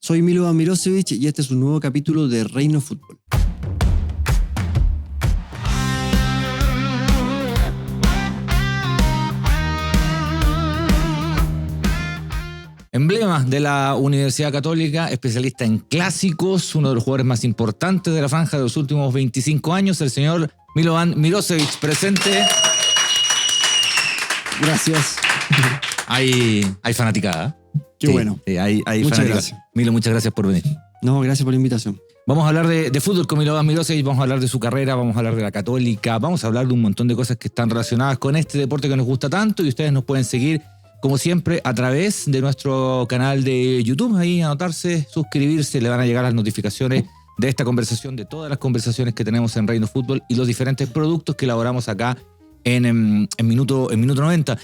Soy Milovan Mirosevic y este es un nuevo capítulo de Reino Fútbol. Emblema de la Universidad Católica, especialista en clásicos, uno de los jugadores más importantes de la franja de los últimos 25 años, el señor Milovan Mirosevic, presente. Gracias. Hay fanaticada. Qué sí, bueno. Sí, hay muchas fanaticada. gracias. Milo, muchas gracias por venir. No, gracias por la invitación. Vamos a hablar de fútbol con Milovan Mirosevic, vamos a hablar de su carrera, vamos a hablar de la Católica, vamos a hablar de un montón de cosas que están relacionadas con este deporte que nos gusta tanto, y ustedes nos pueden seguir como siempre a través de nuestro canal de YouTube. Ahí anotarse, suscribirse, le van a llegar las notificaciones de esta conversación, de todas las conversaciones que tenemos en Reino Fútbol y los diferentes productos que elaboramos acá en Minuto 90.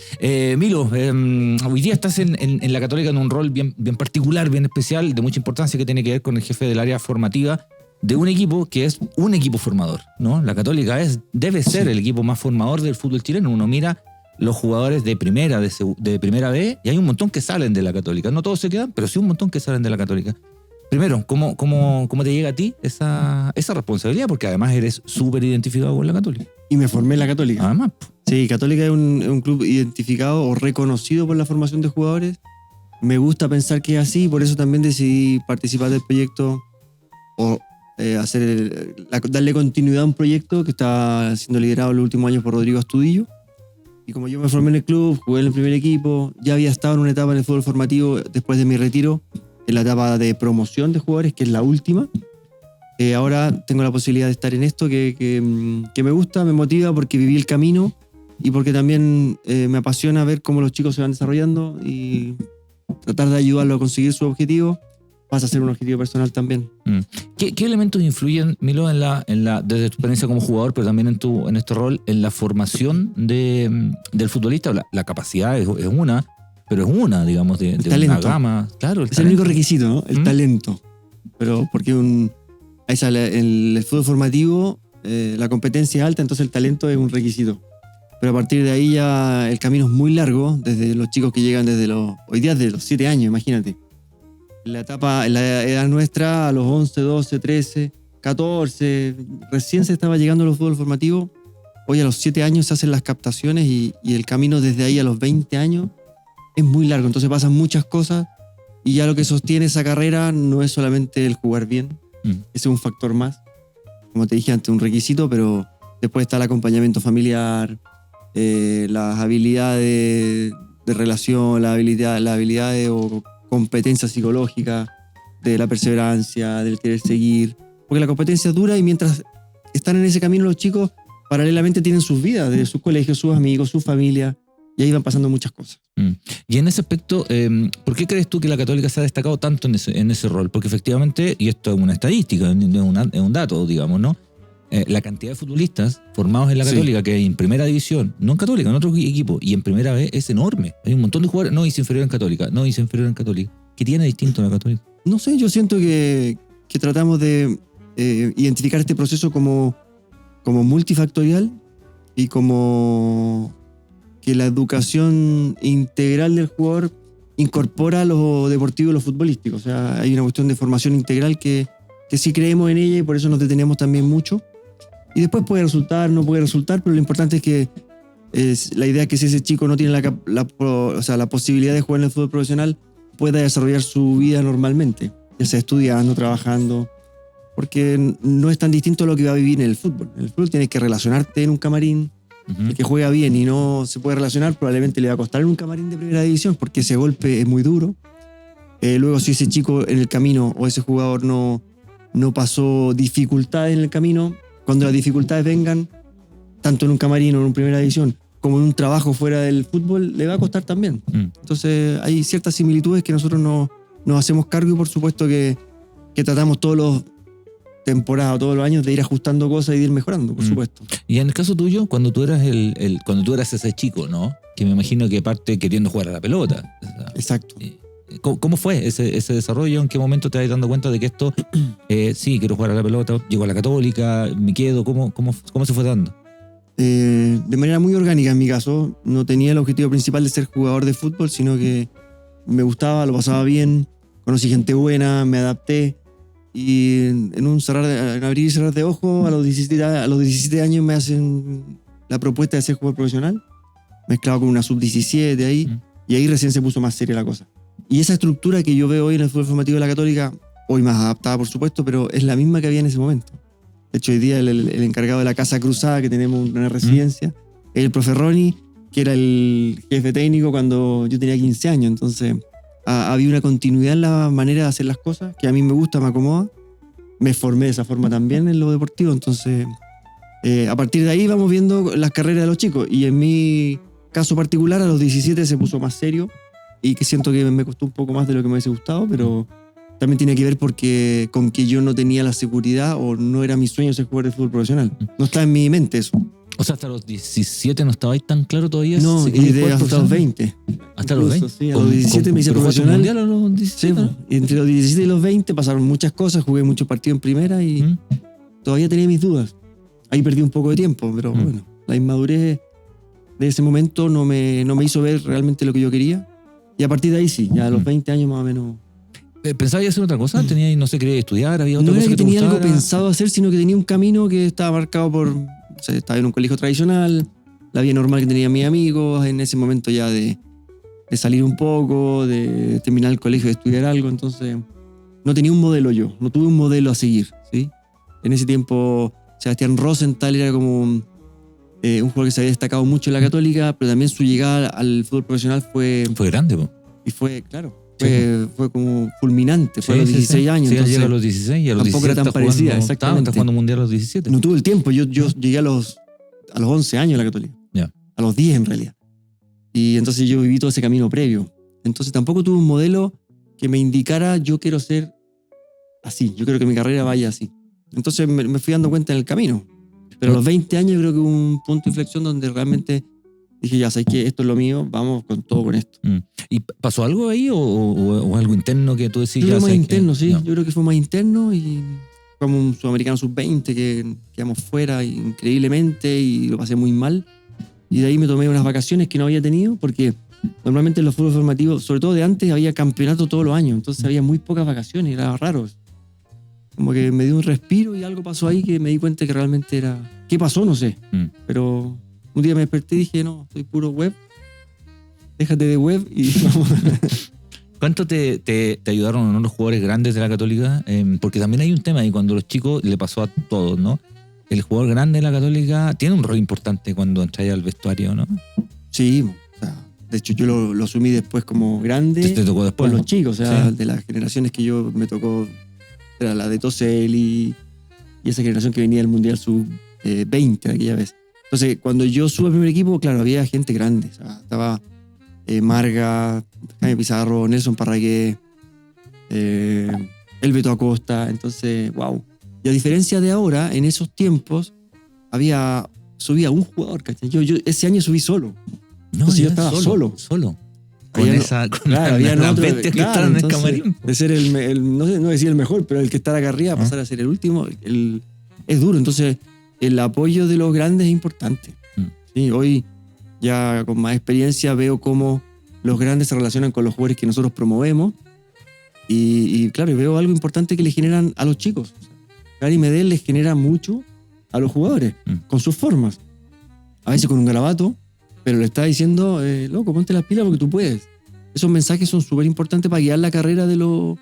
Milo, hoy día estás en la Católica en un rol bien particular, bien especial, de mucha importancia, que tiene que ver con el jefe del área formativa de un equipo que es un equipo formador, ¿no? La Católica debe ser el equipo más formador del fútbol chileno. Uno mira los jugadores de primera, de primera B, y hay un montón que salen de la Católica. No todos se quedan, pero sí un montón que salen de la Católica. Primero, ¿cómo te llega a ti esa responsabilidad? Porque además eres súper identificado con la Católica. Y me formé en la Católica. Además. Sí, Católica es un club identificado o reconocido por la formación de jugadores. Me gusta pensar que es así, por eso también decidí participar del proyecto o darle continuidad a un proyecto que está siendo liderado en los últimos años por Rodrigo Astudillo. Y como yo me formé en el club, jugué en el primer equipo, ya había estado en una etapa en el fútbol formativo después de mi retiro, en la etapa de promoción de jugadores, que es la última. Ahora tengo la posibilidad de estar en esto que me gusta, me motiva porque viví el camino y porque también me apasiona ver cómo los chicos se van desarrollando y tratar de ayudarlos a conseguir su objetivo pasa a ser un objetivo personal también. ¿Qué elementos influyen, Milo, desde tu experiencia como jugador, pero también en este rol, en la formación del futbolista? La capacidad es una, pero es una, digamos, de una gama. Claro, es el único requisito, ¿no? El talento. Pero porque en el fútbol formativo la competencia es alta, entonces el talento es un requisito. Pero a partir de ahí ya el camino es muy largo, desde los chicos que llegan hoy día desde los 7 años, imagínate. En la edad nuestra, a los 11, 12, 13, 14, recién se estaba llegando al fútbol formativo. Hoy a los 7 años se hacen las captaciones y el camino desde ahí a los 20 años es muy largo. Entonces pasan muchas cosas y ya lo que sostiene esa carrera no es solamente el jugar bien. Ese es un factor más. Como te dije antes, un requisito, pero después está el acompañamiento familiar, las habilidades de relación, las habilidades o competencia psicológica, de la perseverancia, del querer seguir. Porque la competencia es dura y mientras están en ese camino los chicos, paralelamente tienen sus vidas, de sus colegios, sus amigos, su familia, y ahí van pasando muchas cosas. Y en ese aspecto, ¿por qué crees tú que la Católica se ha destacado tanto en ese rol? Porque efectivamente, y esto es una estadística, es un dato, digamos, ¿no? La cantidad de futbolistas formados en la Católica, que en primera división, no en Católica, en otro equipo, y en primera vez es enorme. Hay un montón de jugadores, no hice inferior en Católica, no hice inferior en Católica. ¿Qué tiene distinto la Católica? No sé, yo siento que tratamos de identificar este proceso como multifactorial y como que la educación integral del jugador incorpora lo deportivo y lo futbolístico. O sea, hay una cuestión de formación integral que sí creemos en ella y por eso nos detenemos también mucho. Y después puede resultar, no puede resultar, pero lo importante es que la idea es que si ese chico no tiene la posibilidad de jugar en el fútbol profesional, pueda desarrollar su vida normalmente, ya sea estudiando, trabajando, porque no es tan distinto a lo que va a vivir en el fútbol. En el fútbol tienes que relacionarte en un camarín. El que juega bien y no se puede relacionar probablemente le va a costar en un camarín de primera división porque ese golpe es muy duro. Luego si ese chico en el camino o ese jugador no pasó dificultades en el camino, cuando las dificultades vengan, tanto en un camarín o en una primera división, como en un trabajo fuera del fútbol, le va a costar también. Entonces hay ciertas similitudes que nosotros nos hacemos cargo y por supuesto que tratamos todos los temporadas o todos los años de ir ajustando cosas y de ir mejorando, por supuesto. Y en el caso tuyo, cuando tú eras cuando tú eras ese chico, ¿no? Que me imagino que parte queriendo jugar a la pelota. Exacto. ¿Cómo fue ese desarrollo? ¿En qué momento te vas dando cuenta de que esto, sí, quiero jugar a la pelota, llego a la Católica, me quedo? ¿Cómo se fue dando? De manera muy orgánica en mi caso. No tenía el objetivo principal de ser jugador de fútbol, sino que me gustaba, lo pasaba bien, conocí gente buena, me adapté. Y en un abrir y cerrar de ojos, a los 17 años me hacen la propuesta de ser jugador profesional, mezclado con una sub-17 ahí, y ahí recién se puso más seria la cosa. Y esa estructura que yo veo hoy en el fútbol formativo de la Católica, hoy más adaptada por supuesto, pero es la misma que había en ese momento. De hecho, hoy día el encargado de la Casa Cruzada, que tenemos una residencia, es el profe Ronnie, que era el jefe técnico cuando yo tenía 15 años. Entonces, había una continuidad en la manera de hacer las cosas, que a mí me gusta, me acomoda. Me formé de esa forma también en lo deportivo. Entonces, a partir de ahí vamos viendo las carreras de los chicos. Y en mi caso particular, a los 17 se puso más serio, y que siento que me costó un poco más de lo que me hubiese gustado, pero también tiene que ver con que yo no tenía la seguridad, o no era mi sueño ser jugador de fútbol profesional. No está en mi mente eso. O sea, hasta los 17 no estabais tan claro todavía. No, y hasta los 20. Hasta los 20. Sí, a los 17 me hice profesional. Mundial a los 17, sí, ¿no? Y entre los 17 y los 20 pasaron muchas cosas, jugué muchos partidos en primera y todavía tenía mis dudas. Ahí perdí un poco de tiempo, pero bueno, la inmadurez de ese momento no me hizo ver realmente lo que yo quería. Y a partir de ahí sí, ya a los 20 años más o menos. ¿Pensabas hacer otra cosa? ¿Tenías, no sé, querías estudiar? ¿Había otra cosa que te tenía algo pensado hacer, sino que tenía un camino que estaba marcado por... O sea, estaba en un colegio tradicional, la vida normal que tenían mis amigos, en ese momento ya de salir un poco, de terminar el colegio, de estudiar algo. Entonces, no tenía un modelo yo, no tuve un modelo a seguir, ¿sí? En ese tiempo, Sebastián Rosenthal era como un jugador que se había destacado mucho en la Católica, pero también su llegada al fútbol profesional fue grande, po. Y fue, claro, fue como fulminante. Fue a los 16 años. Sí, entonces, llega a los 16 y a los tampoco 17 era tan parecida, exactamente. Está jugando mundial a los 17. No tuve el tiempo. Yo llegué a los 11 años a la Católica. Yeah. A los 10 en realidad. Y entonces yo viví todo ese camino previo. Entonces tampoco tuve un modelo que me indicara yo quiero ser así. Yo quiero que mi carrera vaya así. Entonces me fui dando cuenta en el camino. Pero a los 20 años creo que hubo un punto de inflexión donde realmente dije, ya sabes que esto es lo mío, vamos con todo con esto. ¿Y pasó algo ahí o algo interno que tú decís? Yo creo más interno, sí. No. Yo creo que fue más interno y como un sudamericano sub-20 que quedamos fuera increíblemente y lo pasé muy mal. Y de ahí me tomé unas vacaciones que no había tenido porque normalmente en los fútbol formativos, sobre todo de antes, había campeonato todos los años. Entonces había muy pocas vacaciones, era raro. Como que me dio un respiro y algo pasó ahí que me di cuenta que realmente era... ¿Qué pasó? No sé. Pero... Un día me desperté y dije, no, soy puro web. Déjate de web y vamos. ¿Cuánto te ayudaron o no los jugadores grandes de la Católica? Porque también hay un tema ahí cuando los chicos, le pasó a todos, ¿no? El jugador grande de la Católica tiene un rol importante cuando entras al vestuario, ¿no? Sí, o sea, de hecho yo lo asumí después como grande. ¿Te tocó después? Con los chicos, o sea, sí. De las generaciones que yo me tocó, era la de Tosel y esa generación que venía del Mundial Sub-20 de aquella vez. Entonces, cuando yo subo al primer equipo, claro, había gente grande. O sea, estaba Marga, Jaime Pizarro, Nelson Parragué, el Beto Acosta. Entonces, wow. Y a diferencia de ahora, en esos tiempos, subía un jugador, ¿cachai? Yo ese año subí solo. No, yo estaba solo. Con había las bestias que estaban en el camarín. De ser no decir el mejor, pero el que estar acá arriba, pasar a ser el último, es duro. Entonces, el apoyo de los grandes es importante. Sí, hoy, ya con más experiencia, veo cómo los grandes se relacionan con los jugadores que nosotros promovemos. Y claro, veo algo importante que le generan a los chicos. Gary Medel les genera mucho a los jugadores, con sus formas. A veces con un garabato, pero le está diciendo, loco, ponte las pilas porque tú puedes. Esos mensajes son súper importantes para guiar la carrera de los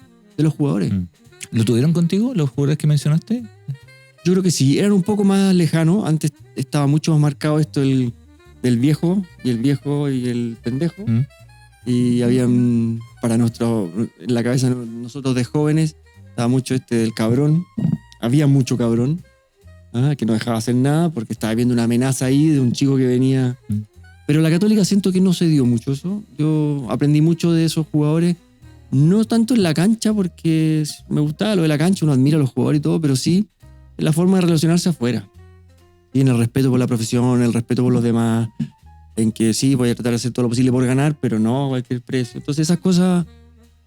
jugadores. ¿Lo tuvieron contigo, los jugadores que mencionaste? Yo creo que sí, eran un poco más lejanos. Antes estaba mucho más marcado esto del viejo y el pendejo. Y habían, en la cabeza de nosotros de jóvenes, estaba mucho del cabrón. Había mucho cabrón, que no dejaba hacer nada porque estaba viendo una amenaza ahí de un chico que venía. Pero la Católica siento que no se dio mucho eso. Yo aprendí mucho de esos jugadores, no tanto en la cancha porque me gustaba lo de la cancha, uno admira a los jugadores y todo, pero sí en la forma de relacionarse afuera. Y en el respeto por la profesión, el respeto por los demás, en que sí, voy a tratar de hacer todo lo posible por ganar, pero no a cualquier precio. Entonces esas cosas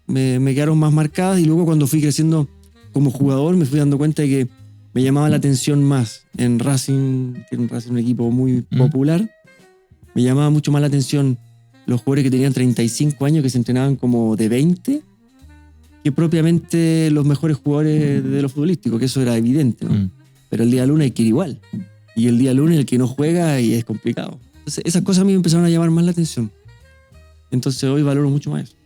me quedaron más marcadas y luego cuando fui creciendo como jugador me fui dando cuenta de que me llamaba la atención más en Racing, que en Racing es un equipo muy popular, me llamaba mucho más la atención los jugadores que tenían 35 años que se entrenaban como de 20 que propiamente los mejores jugadores de lo futbolístico, que eso era evidente, ¿no? Pero el día lunes hay que ir igual. Y el día lunes el que no juega y es complicado. Entonces, esas cosas a mí me empezaron a llamar más la atención. Entonces hoy valoro mucho más eso.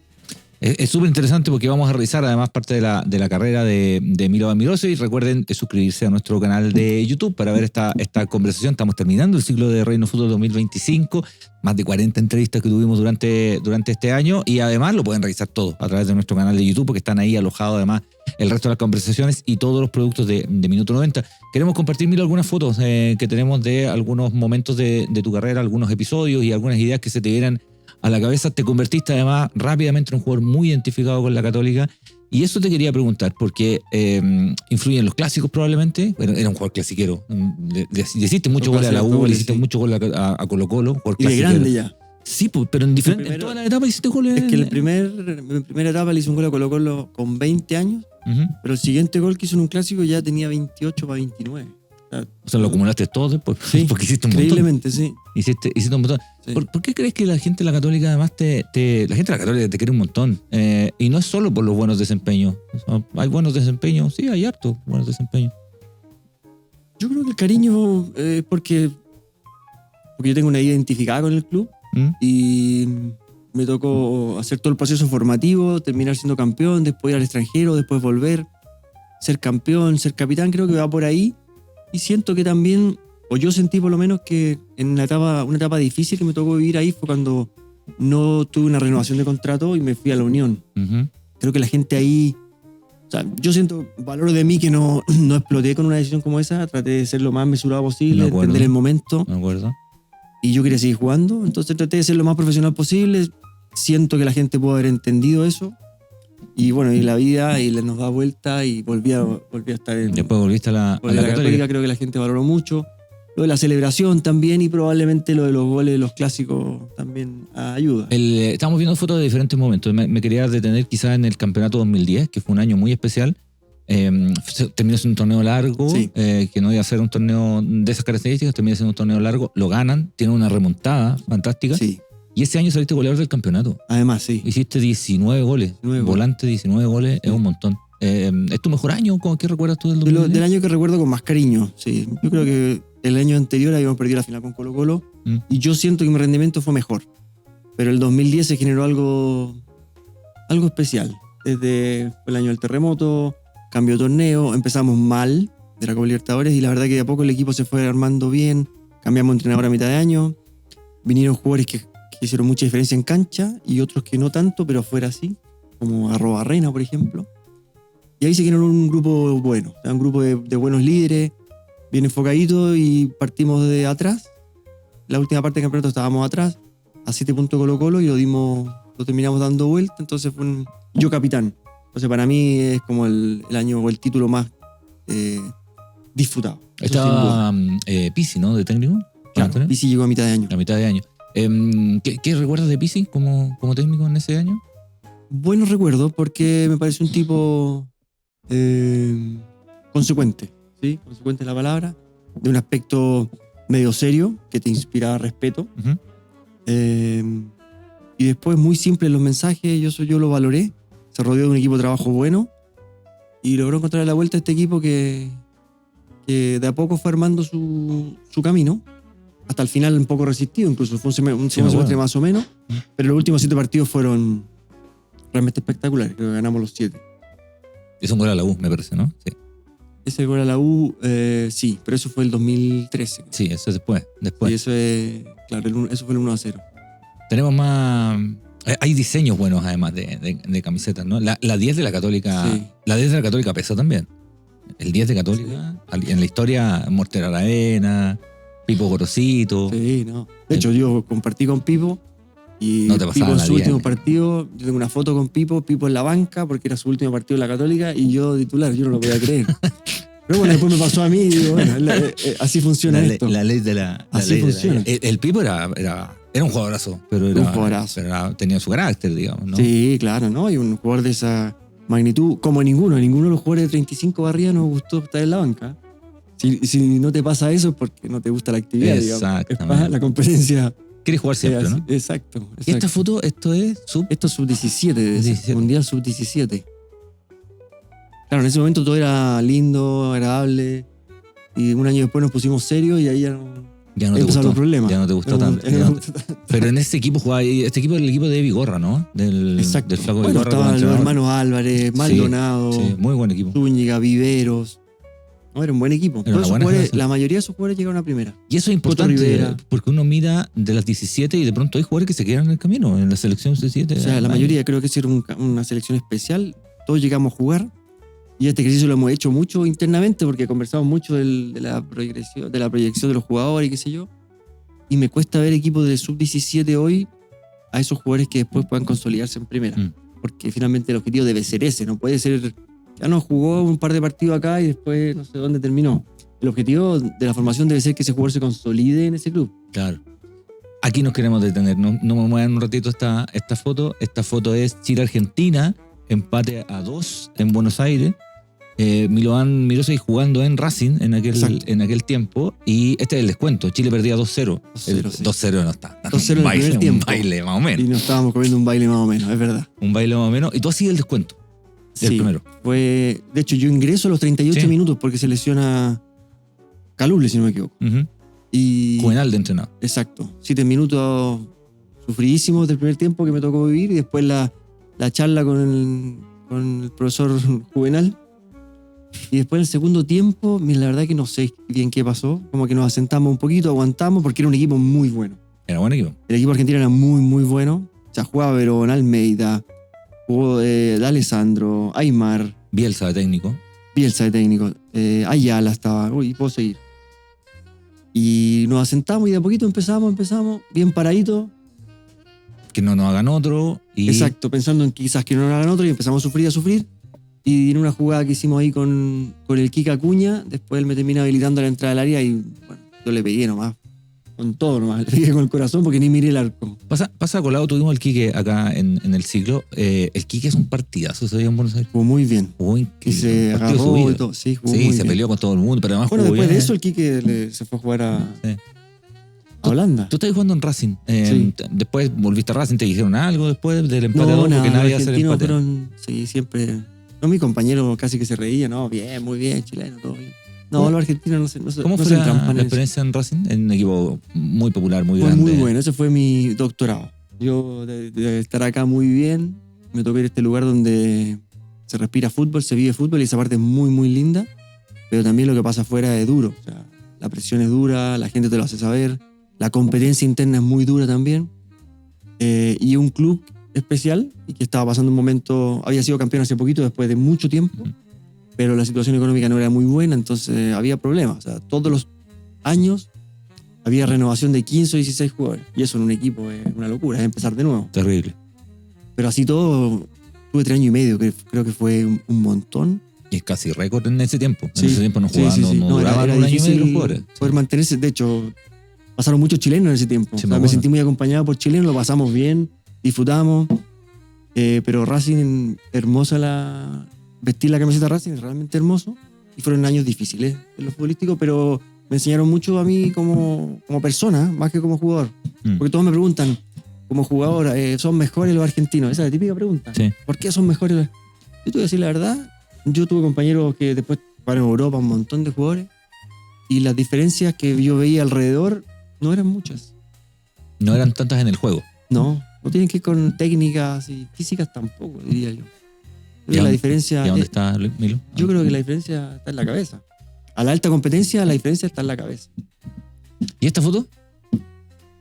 Es súper interesante porque vamos a revisar además parte de la carrera de Milovan Milosevic. Recuerden suscribirse a nuestro canal de YouTube para ver esta conversación. Estamos terminando el ciclo de Reino Fútbol 2025. Más de 40 entrevistas que tuvimos durante este año. Y además lo pueden revisar todo a través de nuestro canal de YouTube porque están ahí alojados además el resto de las conversaciones y todos los productos de Minuto 90. Queremos compartir, Milo, algunas fotos que tenemos de algunos momentos de tu carrera, algunos episodios y algunas ideas que se te vieran a la cabeza. Te convertiste además rápidamente en un jugador muy identificado con la Católica y eso te quería preguntar porque influyen los clásicos probablemente. Bueno, era un jugador clasiquero, le hiciste muchos goles a la U, le hiciste muchos goles a Colo Colo, y de grande ya. Sí, pero en todas las etapas hiciste goles. Es que en la primera etapa le hice un gol a Colo Colo con 20 años, pero el siguiente gol que hizo en un clásico ya tenía 28 para 29. O sea, lo acumulaste todo después, sí, porque hiciste un montón. Increíblemente, sí. Hiciste un montón. Sí. ¿Por qué crees que la gente de la Católica además la gente de la Católica te quiere un montón? Y no es solo por los buenos desempeños. O sea, hay buenos desempeños, sí, hay harto buenos desempeños. Yo creo que el cariño es porque yo tengo una idea identificada con el club y me tocó hacer todo el proceso formativo, terminar siendo campeón, después ir al extranjero, después volver, ser campeón, ser capitán, creo que va por ahí. Y siento que también, o yo sentí por lo menos que en una etapa difícil que me tocó vivir ahí fue cuando no tuve una renovación de contrato y me fui a la Unión. Creo que la gente ahí, o sea, yo siento valor de mí que no exploté con una decisión como esa, traté de ser lo más mesurado posible, entender el momento. Me acuerdo. Y yo quería seguir jugando, entonces traté de ser lo más profesional posible. Siento que la gente puede haber entendido eso. Y bueno, y la vida y nos da vuelta y volví a estar en... Después volviste a la Católica. Creo que la gente valoró mucho. Lo de la celebración también y probablemente lo de los goles de los clásicos también ayuda. Estamos viendo fotos de diferentes momentos. Me quería detener quizás en el campeonato 2010, que fue un año muy especial. Terminó siendo un torneo largo, sí. Que no iba a ser un torneo de esas características, terminó siendo un torneo largo, lo ganan, tienen una remontada fantástica. Sí. Y ese año saliste goleador del campeonato. Además, sí. Hiciste 19 goles. Volante, 19 goles, sí. Es un montón. ¿Es tu mejor año? ¿Qué recuerdas tú del 2010? Del año que recuerdo con más cariño, sí. Yo creo que el año anterior habíamos perdido la final con Colo Colo y yo siento que mi rendimiento fue mejor. Pero el 2010 se generó algo especial. Desde el año del terremoto, cambio de torneo, empezamos mal de la Copa Libertadores y la verdad que de a poco el equipo se fue armando bien, cambiamos de entrenador a mitad de año, vinieron jugadores que hicieron mucha diferencia en cancha y otros que no tanto, pero fuera así, como Arrobarrena, por ejemplo. Y ahí se generó un grupo bueno, un grupo de buenos líderes, bien enfocaditos y partimos de atrás. La última parte del campeonato estábamos atrás, a 7 puntos Colo Colo y lo terminamos dando vuelta, entonces fue yo capitán. Entonces para mí es como el año o el título más disfrutado. Estaba Pizzi, ¿no? De técnico. Claro, Pizzi llegó a mitad de año. A mitad de año. ¿Qué recuerdas de Pizzi como técnico en ese año? Buenos recuerdos porque me parece un tipo consecuente, ¿sí? Consecuente es la palabra, de un aspecto medio serio que te inspiraba respeto. Y después muy simple en los mensajes, yo lo valoré, se rodeó de un equipo de trabajo bueno y logró encontrar la vuelta a este equipo que de a poco fue armando su camino. Hasta el final un poco resistido, incluso fue un semestre más o menos, pero los últimos 7 partidos fueron realmente espectaculares, creo que ganamos los 7. Es un gol a la U, me parece, ¿no? Sí. Ese gol a la U, sí, pero eso fue el 2013. Sí, eso es después. Y eso es, claro, eso fue el 1-0. Tenemos más... Hay diseños buenos además de camisetas, ¿no? La 10 de la Católica, sí. La 10 de la Católica pesa también. El 10 de Católica, sí. En la historia, Mortero Aravena, Pipo Gorosito. Sí, no. De hecho, yo compartí con Pipo y no Pipo en su último partido, yo tengo una foto con Pipo en la banca porque era su último partido en la Católica y yo titular, yo no lo podía creer. Pero bueno, después me pasó a mí y digo, bueno, así funciona esto. La ley de la... Así funciona. El Pipo era un jugadorazo, pero tenía su carácter, digamos, ¿no? Sí, claro, ¿no? Y un jugador de esa magnitud, como ninguno de los jugadores de 35 barridas nos gustó estar en la banca. Si no te pasa eso es porque no te gusta la actividad, digamos. Es la competencia. Quieres jugar siempre, ¿no? Exacto. ¿Y esta foto, esto es Esto es sub-17, Mundial sub-17. Claro, en ese momento todo era lindo, agradable. Y un año después nos pusimos serios y ahí Ya no te empezaron gustó. los problemas. Ya no te gustó tanto. Ya no me gustó tanto. Pero en este equipo jugaba, este equipo era el equipo de Vigorra, ¿no? Exacto. Del flaco Bueno, Vigorra. como estaban los entrenador. hermanos Álvarez, Maldonado, Sí, muy buen equipo. Zúñiga, Viveros. No, era un buen equipo. Era una Todos esos buena jugadores, generación. la mayoría de esos jugadores llegaron a primera. Y eso es Coto importante, Rivera. porque uno mira de las 17 y de pronto hay jugadores que se quedan en el camino, en la selección 17. O sea, la mayoría creo que es una selección especial. Todos llegamos a jugar. Y este ejercicio lo hemos hecho mucho internamente porque conversamos mucho de la proyección de los jugadores y qué sé yo. Y me cuesta ver equipos de sub-17 hoy a esos jugadores que después puedan consolidarse en primera. Porque finalmente el objetivo debe ser ese, no puede ser, ya no jugó un par de partidos acá y después no sé dónde terminó. El objetivo de la formación debe ser que ese jugador se consolide en ese club. Claro. Aquí nos queremos detener, no me muevan un ratito esta foto. Esta foto es Chile-Argentina, empate a 2 en Buenos Aires. Milovan Mirosevic jugando en Racing en aquel tiempo, y este es el descuento. Chile perdía 2-0. 2-0, sí. 2-0 no está. 2-0 en el primer tiempo. Un baile más o menos. Y nos estábamos comiendo un baile más o menos, es verdad. Un baile más o menos. Y tú hacías el descuento. El Sí, primero. de hecho, yo ingreso a los 38 Sí. minutos porque se lesiona Caluble, si no me equivoco. Ujú. Y Juvenal de entrenado. exacto, 7 minutos sufridísimos del primer tiempo que me tocó vivir y después la charla con el profesor Juvenal. Y después en el segundo tiempo, mira, la verdad que no sé bien qué pasó. Como que nos asentamos un poquito, aguantamos porque era un equipo muy bueno. Era buen equipo. El equipo argentino era muy, muy bueno. O sea, jugaba Verón, Almeida, jugó D'Alessandro, Aymar, Bielsa de técnico. Bielsa de técnico, Ayala estaba, uy, puedo seguir. Y nos asentamos y de a poquito empezamos, bien paradito. Que no nos hagan otro. Y Exacto, pensando en quizás que no nos hagan otro y empezamos a sufrir. Y en una jugada que hicimos ahí con el Kika Acuña, después él me termina habilitando la entrada al área y bueno, yo le pegué nomás, con todo nomás, le pegué con el corazón porque ni miré el arco. Pasa colado, tuvimos el Quique acá en el ciclo. El Quique es un partidazo, se veía en Buenos Aires. Jugó muy bien. Jugó Y increíble. se Un partido de su agarró vida. y todo. Sí, jugó Sí, muy se bien. peleó con todo el mundo, pero además Bueno, jugó después bien. de eso el Quique se fue a jugar Sí. a Holanda. Tú estás jugando en Racing. Sí. Después volviste a Racing, ¿te dijeron algo después del empate a dos? nada, Porque nadie los hace el argentinos empate. fueron, sí, siempre. No, mi compañero casi que se reía, no, bien, muy bien, chileno, todo bien. No, ¿Cómo- los argentinos no se ¿Cómo fue se la entrampan en eso. experiencia en Racing? En un equipo muy popular, muy Fue grande. muy bueno, ese fue mi doctorado. Yo de estar acá muy bien, me tocó ir a este lugar donde se respira fútbol, se vive fútbol y esa parte es muy, muy linda, pero también lo que pasa afuera es duro. O sea, la presión es dura, la gente te lo hace saber, la competencia interna es muy dura también. Y un club especial y que estaba pasando un momento, había sido campeón hace poquito después de mucho tiempo, Ujú. pero la situación económica no era muy buena, entonces había problemas. O sea, todos los años había renovación de 15 o 16 jugadores. Y eso en un equipo es una locura, es empezar de nuevo. Terrible. Pero así todo, tuve 3 años y medio, que creo que fue un montón. Y es casi récord en ese tiempo. Sí. En ese tiempo no Sí, jugaban, sí, sí. no No, duraban era un año y medio difícil los jugadores. poder mantenerse. De hecho, pasaron muchos chilenos en ese tiempo. Sí, O me sea, me acuerdo. sentí muy acompañado por chilenos, lo pasamos bien, disfrutamos. Pero Racing, hermosa vestir la camiseta Racing, es realmente hermoso. Y fueron años difíciles en lo futbolístico, pero me enseñaron mucho a mí como persona, más que como jugador. Mm. Porque todos me preguntan, como jugador, ¿son mejores los argentinos? Esa es la típica pregunta. Sí. ¿Por qué son mejores? Yo te voy a decir la verdad. Yo tuve compañeros que después jugaron en Europa, un montón de jugadores, y las diferencias que yo veía alrededor no eran muchas. No eran tantas en el juego. No tienen que ir con técnicas y físicas tampoco, diría yo. Creo que la diferencia ¿Y a dónde está Milo? yo creo que la diferencia está en la cabeza. A la alta competencia, la diferencia está en la cabeza. ¿Y esta foto?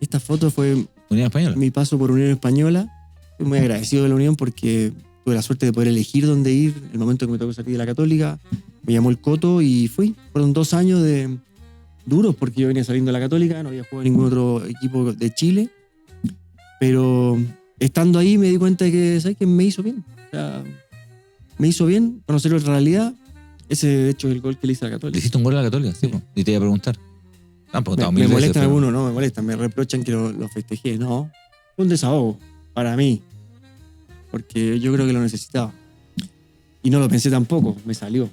Esta foto fue Unión Española. mi paso por Unión Española. Estoy muy agradecido de la Unión porque tuve la suerte de poder elegir dónde ir. El momento que me tocó salir de la Católica, me llamó el Coto y fui. Fueron 2 años de duros porque yo venía saliendo de la Católica, no había jugado en ningún otro equipo de Chile. Pero estando ahí me di cuenta de que, ¿sabes qué? Me hizo bien. O sea, me hizo bien conocer otra realidad. Ese, de hecho, es el gol que le hice a la ¿Le Católica. hiciste un gol a la Católica? Sí, po. Y te iba a preguntar. Tampoco Me molestan algunos, no, me molestan, me reprochan que lo festejé. No, fue un desahogo para mí, porque yo creo que lo necesitaba. Y no lo pensé tampoco, me salió.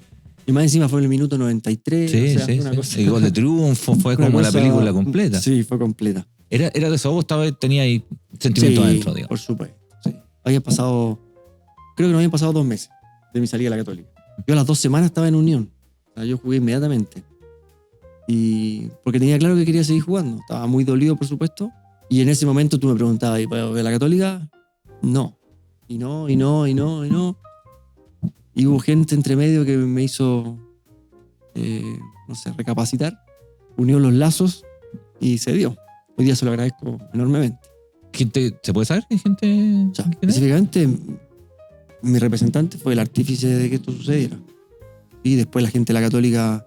Y más encima fue en el minuto 93. Sí, o sea, sí, fue una sí. cosa- El gol de triunfo fue una como la cosa- película completa. Sí, fue completa. Era desahogo, tenía ahí sentimientos Sí, adentro, digamos. por supuesto. Sí. Creo que no habían pasado 2 meses de mi salida a la Católica. Yo a las 2 semanas estaba en Unión. O sea, yo jugué inmediatamente. Y porque tenía claro que quería seguir jugando. Estaba muy dolido, por supuesto. Y en ese momento tú me preguntabas, ¿y para la Católica? No. Y no, y no, y no, y no. Y hubo gente entre medio que me hizo, no sé, recapacitar. Unió los lazos y se dio. Hoy día se lo agradezco enormemente. ¿Se puede saber? ¿Hay gente? O sea, específicamente, mi representante fue el artífice de que esto sucediera. Y después la gente de la Católica,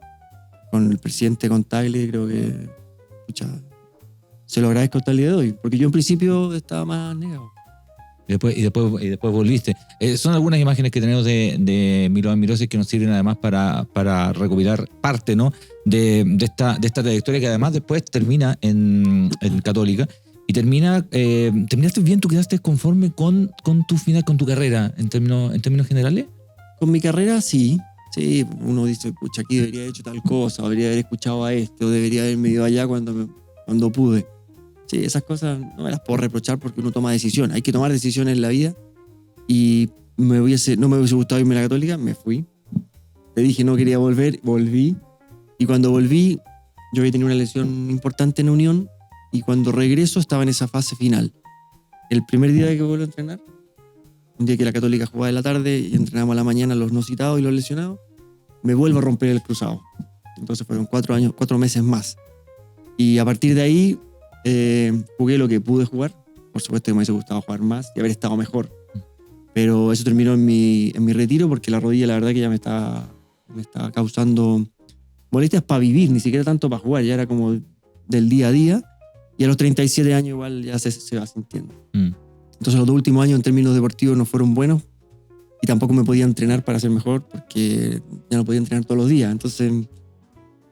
con el presidente Contaglia, creo que, pucha, se lo agradezco hasta el día de hoy. Porque yo en principio estaba más negado. Y después volviste. Son algunas imágenes que tenemos de Milovan Mirošić que nos sirven además para recopilar parte, ¿no? de esta trayectoria que además después termina en Católica. Y terminaste bien, ¿tú quedaste conforme con tu final, con tu carrera en términos generales? Con mi carrera, sí. Sí, uno dice, pucha, aquí debería haber hecho tal cosa, o debería haber escuchado a este, o debería haberme ido allá cuando pude. Sí, esas cosas no me las puedo reprochar porque uno toma decisiones. Hay que tomar decisiones en la vida. Y no me hubiese gustado irme a la Católica, me fui. Te dije no quería volver, volví. Y cuando volví, yo había tenido una lesión importante en Unión. Y cuando regreso estaba en esa fase final. El primer día que vuelvo a entrenar, un día que la Católica jugaba en la tarde y entrenamos a la mañana los no citados y los lesionados, me vuelvo a romper el cruzado. Entonces fueron 4 meses más. Y a partir de ahí jugué lo que pude jugar. Por supuesto que me hubiese gustado jugar más y haber estado mejor. Pero eso terminó en mi retiro porque la rodilla la verdad que ya me estaba causando molestias para vivir, ni siquiera tanto para jugar. Ya era como del día a día. Y a los 37 años igual ya se va sintiendo. Entonces los 2 últimos años en términos deportivos no fueron buenos y tampoco me podía entrenar para ser mejor porque ya no podía entrenar todos los días. Entonces,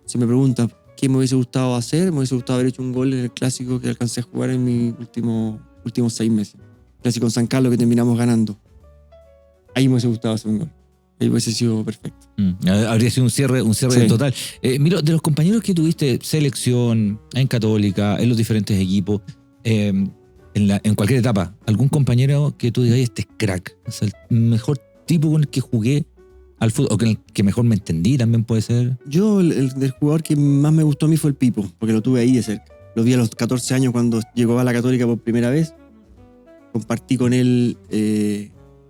si me preguntan qué me hubiese gustado hacer, me hubiese gustado haber hecho un gol en el clásico que alcancé a jugar en mis últimos 6 meses. Clásico en San Carlos que terminamos ganando. Ahí me hubiese gustado hacer un gol. Ahí hubiese sido perfecto. Habría sido un cierre Sí. total. Mira, de los compañeros que tuviste, selección, en Católica, en los diferentes equipos, en cualquier etapa, ¿algún compañero que tú digas, este es crack? O sea, el mejor tipo con el que jugué al fútbol, o con el que mejor me entendí también puede ser. Yo, el jugador que más me gustó a mí fue el Pipo, porque lo tuve ahí de cerca. Lo vi a los 14 años cuando llegó a la Católica por primera vez. Compartí con él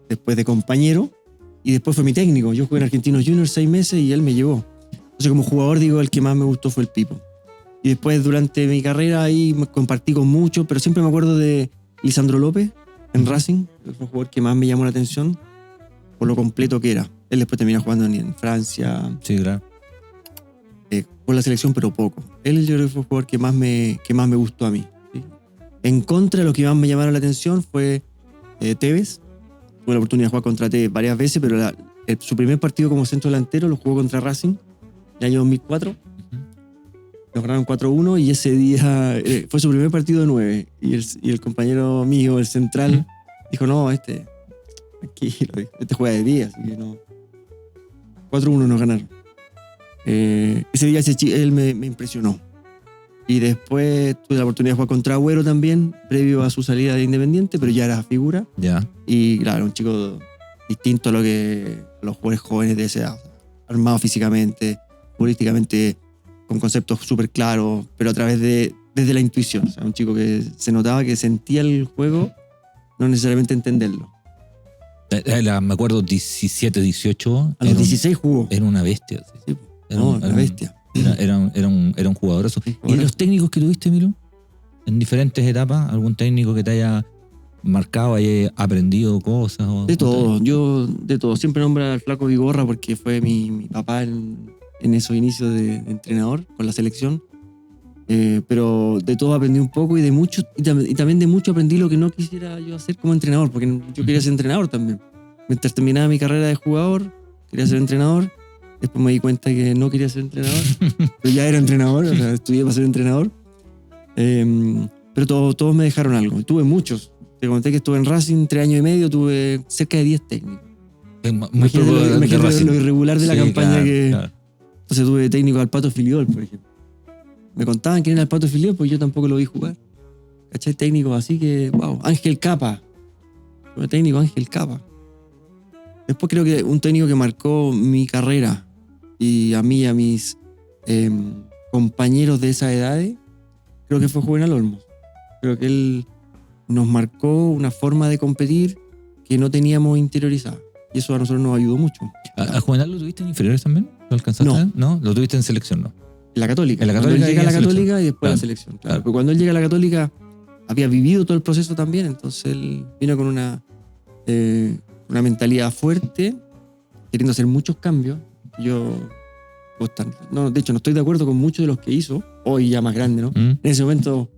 después de compañero. Y después fue mi técnico. Yo jugué en Argentinos Juniors 6 meses y él me llevó. Entonces, como jugador, digo, el que más me gustó fue el Pipo. Y después, durante mi carrera, ahí compartí con muchos, pero siempre me acuerdo de Lisandro López en Racing. Fue el jugador que más me llamó la atención por lo completo que era. Él después terminó jugando en Francia. Sí, claro. Por la selección, pero poco. Él, yo creo que fue el jugador que más me gustó a mí. ¿Sí? En contra, lo que más me llamaron la atención fue Tevez. Tuve la oportunidad de jugar contra Tevez varias veces, pero su primer partido como centro delantero lo jugó contra Racing el año 2004. Nos ganaron 4-1 y ese día fue su primer partido de 9. Y el compañero mío, el central, dijo, no, tranquilo, este juega de 10, así que no. 4-1 nos ganaron. Ese día él me impresionó. Y después tuve la oportunidad de jugar contra Agüero también, previo a su salida de Independiente, pero ya era figura. Ya. Y claro, un chico distinto a lo que los jugadores jóvenes de esa edad. Armado físicamente, futbolísticamente, con conceptos súper claros, pero a través desde la intuición. O sea, un chico que se notaba que sentía el juego, no necesariamente entenderlo. Me acuerdo 17, 18. A los 16 jugó. Era una bestia. Sí, una bestia. Era un jugadorazo. ¿Y de los técnicos que tuviste, Milo? En diferentes etapas, ¿algún técnico que te haya marcado, haya aprendido cosas? De todo. Yo de todo. Siempre nombro al Flaco Vigorra porque fue mi papá en esos inicios de entrenador con la selección. Pero de todo aprendí un poco y de mucho, y también de mucho aprendí lo que no quisiera yo hacer como entrenador, porque yo quería ser entrenador también. Mientras terminaba mi carrera de jugador, quería ser entrenador. Después me di cuenta que no quería ser entrenador, pero ya era entrenador, o sea, estudié para ser entrenador. Pero todos me dejaron algo. Tuve muchos. Te conté que estuve en Racing 3 años y medio, tuve cerca de 10 técnicos. Imagínate lo irregular de la campaña que... Claro. Entonces tuve técnico al Pato Filiol, por ejemplo. Me contaban quién era el Pato Filiol, pues yo tampoco lo vi jugar. ¿Cachai? Técnico así que, wow. Ángel Capa. Tuve técnico Ángel Capa. Después creo que un técnico que marcó mi carrera y a mí y a mis compañeros de esa edad, creo que fue Juvenal Olmos. Creo que él nos marcó una forma de competir que no teníamos interiorizada. Y eso a nosotros nos ayudó mucho. ¿A Juvenal lo tuviste en inferiores también? ¿Lo alcanzaste? No. ¿No? Lo tuviste en selección, ¿no? En la Católica. En la Cuando Católica él llega a la y en Católica y después a la Claro. selección. Claro. Claro. Porque cuando él llega a la Católica había vivido todo el proceso también, entonces él vino con una mentalidad fuerte, queriendo hacer muchos cambios. Yo, no, de hecho, no estoy de acuerdo con muchos de los que hizo, hoy ya más grande, ¿no? En ese momento,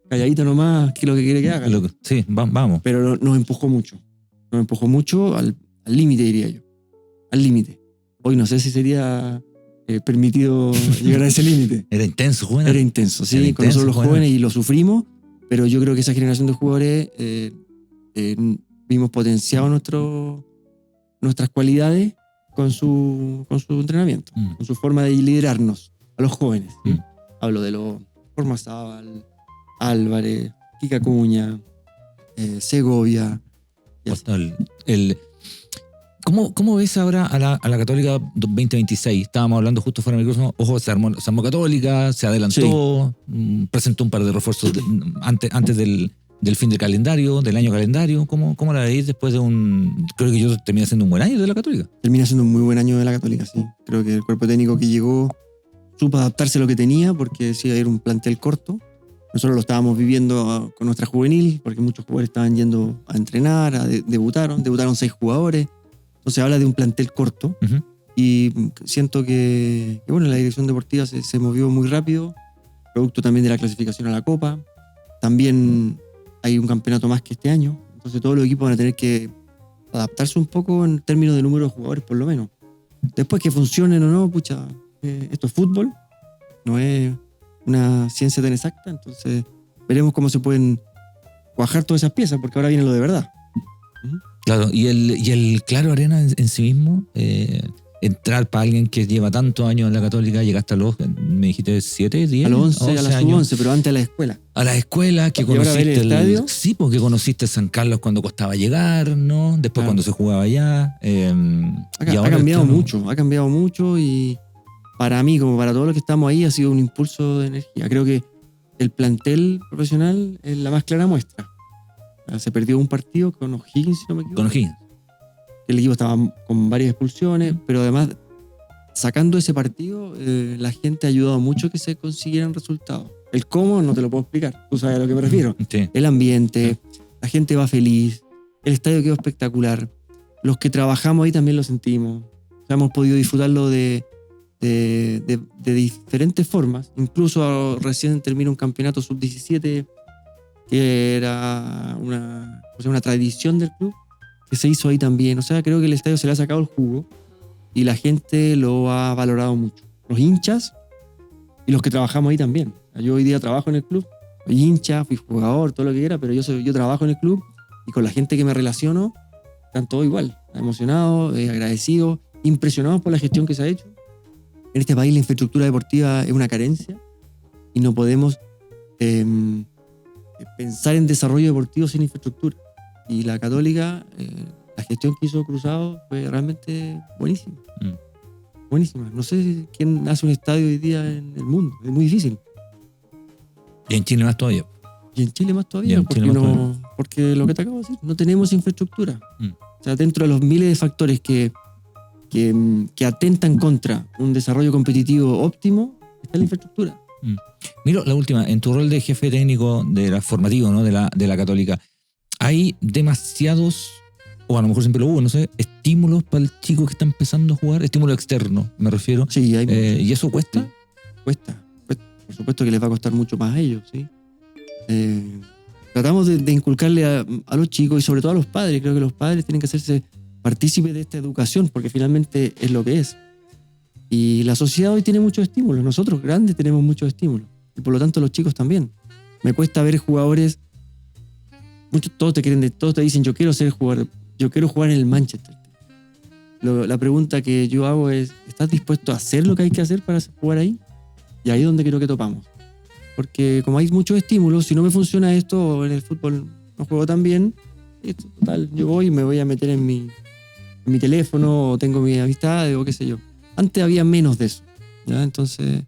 calladito nomás, ¿qué es lo que quiere que haga? Sí, vamos. Pero nos empujó mucho. Nos empujó mucho al límite, diría yo. Al límite. Hoy no sé si sería permitido llegar a ese límite. Era intenso, Juvenal. Era intenso, sí, Era con intenso, nosotros los Juvenal. jóvenes y lo sufrimos, pero yo creo que esa generación de jugadores vimos potenciado nuestras cualidades con su entrenamiento, con su forma de liderarnos a los jóvenes. ¿sí? Hablo de los Formazábal, Álvarez, Kika Cuña, Segovia. y así. ¿Cómo ves ahora a la Católica 2026? Estábamos hablando justo fuera del micrófono. Ojo, se armó Católica, se adelantó, presentó un par de refuerzos antes del fin del año calendario. ¿Cómo la veis después de creo que yo terminé siendo un buen año de la Católica? Termina siendo un muy buen año de la Católica, sí. Creo que el cuerpo técnico que llegó supo adaptarse a lo que tenía, porque sí, era un plantel corto. Nosotros lo estábamos viviendo con nuestra juvenil, porque muchos jugadores estaban yendo a entrenar, debutaron 6 jugadores. Entonces habla de un plantel corto. Uh-huh. Y siento que bueno, la dirección deportiva se movió muy rápido, producto también de la clasificación a la Copa. También hay un campeonato más que este año, entonces todos los equipos van a tener que adaptarse un poco en términos de número de jugadores, por lo menos. Después que funcionen o no, pucha, esto es fútbol, no es una ciencia tan exacta, entonces veremos cómo se pueden cuajar todas esas piezas, porque ahora viene lo de verdad. Claro, y el Claro Arena en sí mismo, entrar para alguien que lleva tantos años en la Católica, llegaste a los, me dijiste, 7, 10, a los 11, a las años. sub-11, pero antes a la escuela. A la escuela, que ¿Y ahora ver conociste el estadio? Sí, porque conociste San Carlos cuando costaba llegar, ¿no? Después Claro. cuando se jugaba allá. Ha cambiado mucho y para mí, como para todos los que estamos ahí, ha sido un impulso de energía. Creo que el plantel profesional es la más clara muestra. Se perdió un partido con O'Higgins, si no me equivoco. Con O'Higgins. El equipo estaba con varias expulsiones, pero además, sacando ese partido, la gente ha ayudado mucho a que se consiguieran resultados. El cómo no te lo puedo explicar, tú sabes a lo que me refiero. Sí. El ambiente, la gente va feliz, el estadio quedó espectacular. Los que trabajamos ahí también lo sentimos. O sea, hemos podido disfrutarlo de diferentes formas. Incluso recién termina un campeonato sub-17 que era una tradición del club, que se hizo ahí también. O sea, creo que el estadio se le ha sacado el jugo y la gente lo ha valorado mucho. Los hinchas y los que trabajamos ahí también. Yo hoy día trabajo en el club, soy hincha, fui jugador, todo lo que quiera, pero yo trabajo en el club y con la gente que me relaciono, están todos igual, emocionados, agradecidos, impresionados por la gestión que se ha hecho. En este país la infraestructura deportiva es una carencia y no podemos pensar en desarrollo deportivo sin infraestructura. Y la Católica, la gestión que hizo Cruzado fue realmente buenísima. Buenísima. No sé quién hace un estadio hoy día en el mundo. Es muy difícil. Y en Chile más todavía. Y en Chile más todavía, porque lo que te acabo de decir, no tenemos infraestructura. O sea, dentro de los miles de factores que atentan contra un desarrollo competitivo óptimo, está la infraestructura. Mira, la última, en tu rol de jefe técnico de la formativo, ¿no? de la Católica, ¿hay demasiados, o a lo mejor siempre lo hubo, no sé, estímulos para el chico que está empezando a jugar? Estímulo externo, me refiero. Sí, hay mucho. ¿Y eso cuesta? Sí, cuesta. Por supuesto que les va a costar mucho más a ellos, ¿sí? Tratamos de inculcarle a los chicos y sobre todo a los padres. Creo que los padres tienen que hacerse partícipes de esta educación porque finalmente es lo que es. Y la sociedad hoy tiene muchos estímulos. Nosotros grandes tenemos muchos estímulos. Y por lo tanto los chicos también. Me cuesta ver jugadores. Todos te dicen, yo quiero ser jugador. Yo quiero jugar en el Manchester. La pregunta que yo hago es, ¿estás dispuesto a hacer lo que hay que hacer para jugar ahí? Y ahí es donde creo que topamos. Porque como hay muchos estímulos, si no me funciona esto, en el fútbol no juego tan bien, total, yo voy y me voy a meter en mi teléfono o tengo mis amistades o qué sé yo. Antes había menos de eso, ¿ya? Entonces,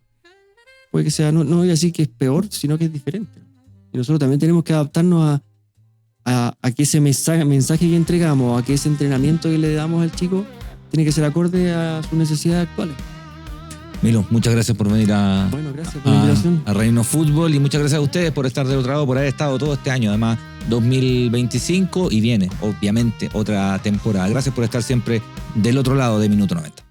puede que sea, no voy a decir que es peor, sino que es diferente. Y nosotros también tenemos que adaptarnos a que ese mensaje que entregamos, a que ese entrenamiento que le damos al chico, tiene que ser acorde a sus necesidades actuales. Milo, muchas gracias por venir Bueno, gracias por la invitación. a Reino Fútbol, y muchas gracias a ustedes por estar del otro lado, por haber estado todo este año, además 2025, y viene obviamente otra temporada. Gracias por estar siempre del otro lado de Minuto 90.